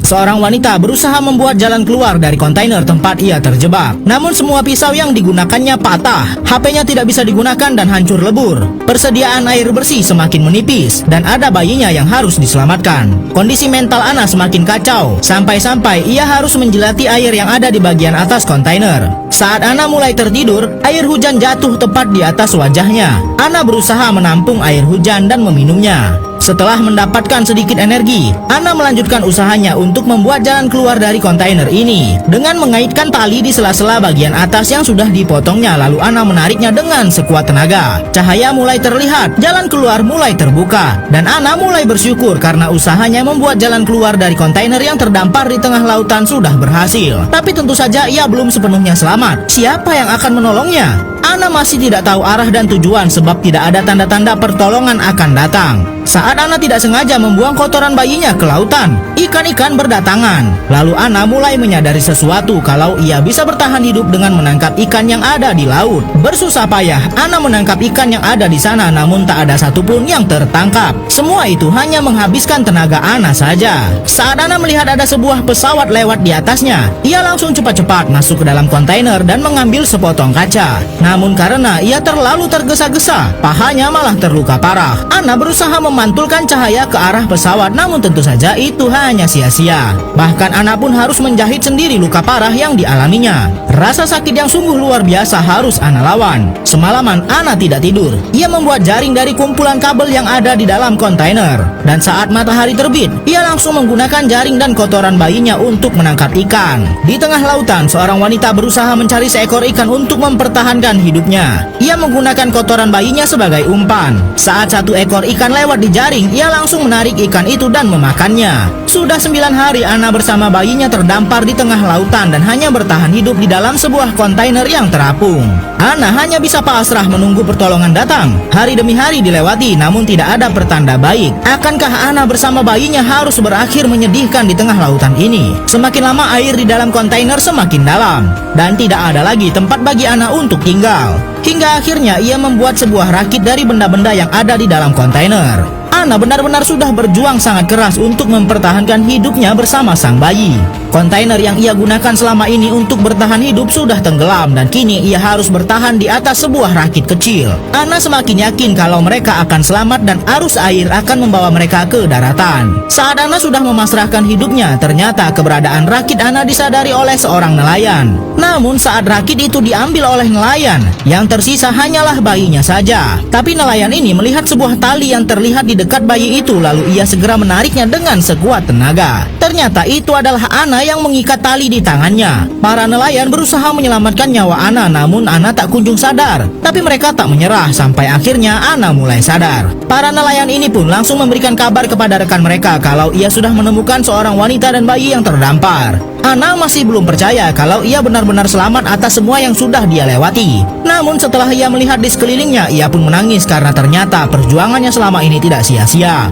Seorang wanita berusaha membuat jalan keluar dari kontainer tempat ia terjebak. Namun semua pisau yang digunakannya patah. HP-nya tidak bisa digunakan dan hancur lebur. Persediaan air bersih semakin menipis dan ada bayinya yang harus diselamatkan. Kondisi mental Ana semakin kacau, sampai-sampai ia harus menjelati air yang ada di bagian atas kontainer. Saat Ana mulai tertidur, air hujan jatuh tepat di atas wajahnya. Ana berusaha menampung air hujan dan meminumnya. Setelah mendapatkan sedikit energi, Ana melanjutkan usahanya untuk membuat jalan keluar dari kontainer ini. Dengan mengaitkan tali di sela-sela bagian atas yang sudah dipotongnya, lalu Ana menariknya dengan sekuat tenaga. Cahaya mulai terlihat, jalan keluar mulai terbuka, dan Ana mulai bersyukur karena usahanya membuat jalan keluar dari kontainer yang terdampar di tengah lautan sudah berhasil. Tapi tentu saja ia belum sepenuhnya selamat. Siapa yang akan menolongnya? Ana masih tidak tahu arah dan tujuan sebab tidak ada tanda-tanda pertolongan akan datang. Saat Ana tidak sengaja membuang kotoran bayinya ke lautan, ikan-ikan berdatangan. Lalu Ana mulai menyadari sesuatu kalau ia bisa bertahan hidup dengan menangkap ikan yang ada di laut. Bersusah payah, Ana menangkap ikan yang ada di sana, namun tak ada satupun yang tertangkap. Semua itu hanya menghabiskan tenaga Ana saja. Saat Ana melihat ada sebuah pesawat lewat di atasnya, ia langsung cepat-cepat masuk ke dalam kontainer dan mengambil sepotong kaca. Namun karena ia terlalu tergesa-gesa, pahanya malah terluka parah. Ana berusaha memantulkan cahaya ke arah pesawat, namun tentu saja itu hanya sia-sia. Bahkan Ana pun harus menjahit sendiri luka parah yang dialaminya. Rasa sakit yang sungguh luar biasa harus Ana lawan. Semalaman Ana tidak tidur. Ia membuat jaring dari kumpulan kabel yang ada di dalam kontainer. Dan saat matahari terbit, ia langsung menggunakan jaring dan kotoran bayinya untuk menangkap ikan. Di tengah lautan, seorang wanita berusaha mencari seekor ikan untuk mempertahankan hidupnya. Ia menggunakan kotoran bayinya sebagai umpan. Saat satu ekor ikan lewat di jaring, ia langsung menarik ikan itu dan memakannya. Sudah 9 hari Ana bersama bayinya terdampar di tengah lautan dan hanya bertahan hidup di dalam sebuah kontainer yang terapung. Ana hanya bisa pasrah menunggu pertolongan datang. Hari demi hari dilewati, namun tidak ada pertanda baik. Akankah Ana bersama bayinya harus berakhir menyedihkan di tengah lautan ini? Semakin lama air di dalam kontainer semakin dalam, dan tidak ada lagi tempat bagi Ana untuk tinggal. Hingga akhirnya ia membuat sebuah rakit dari benda-benda yang ada di dalam kontainer. Ana benar-benar sudah berjuang sangat keras untuk mempertahankan hidupnya bersama sang bayi. Kontainer yang ia gunakan selama ini untuk bertahan hidup sudah tenggelam dan kini ia harus bertahan di atas sebuah rakit kecil. Ana semakin yakin kalau mereka akan selamat dan arus air akan membawa mereka ke daratan. Saat Ana sudah memasrahkan hidupnya, ternyata keberadaan rakit Ana disadari oleh seorang nelayan. Namun saat rakit itu diambil oleh nelayan, yang tersisa hanyalah bayinya saja. Tapi nelayan ini melihat sebuah tali yang terlihat di dekat bayi itu, lalu ia segera menariknya dengan sekuat tenaga. Ternyata itu adalah Ana yang mengikat tali di tangannya. Para nelayan berusaha menyelamatkan nyawa Ana, namun Ana tak kunjung sadar. Tapi mereka tak menyerah sampai akhirnya Ana mulai sadar. Para nelayan ini pun langsung memberikan kabar kepada rekan mereka kalau ia sudah menemukan seorang wanita dan bayi yang terdampar. Ana masih belum percaya kalau ia benar-benar selamat atas semua yang sudah dia lewati. Namun setelah ia melihat di sekelilingnya, ia pun menangis karena ternyata perjuangannya selama ini tidak sia-sia.